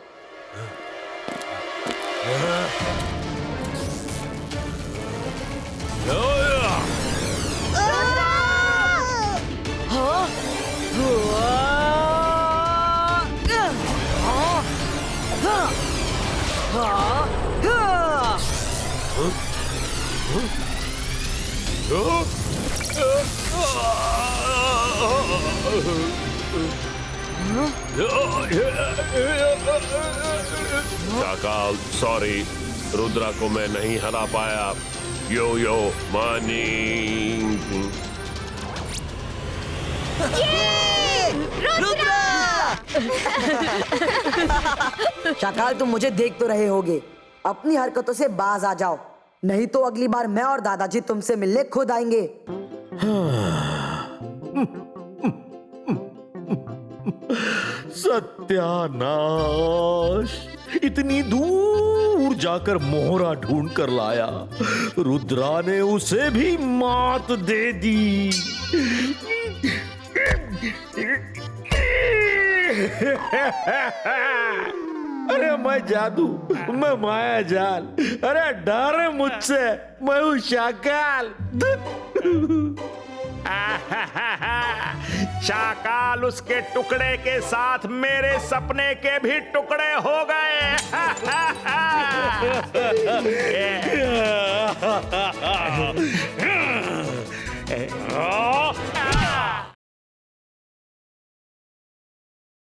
शाकाल, सॉरी, रुद्रा को मैं नहीं हरा पाया। यो मानी। रुद्रा! शाकाल, तुम मुझे देख तो रहे होगे, अपनी हरकतों से बाज आ जाओ, नहीं तो अगली बार मैं और दादाजी तुमसे मिलने खुद आएंगे। सत्यानाश! इतनी दूर जाकर मोहरा ढूंढ कर लाया, रुद्रा ने उसे भी मात दे दी। अरे मैं जादू, मैं माया जाल, अरे डर मुझसे, मैं हूँ शाकाल। शाकाल उसके टुकड़े के साथ मेरे सपने के भी टुकड़े हो गए।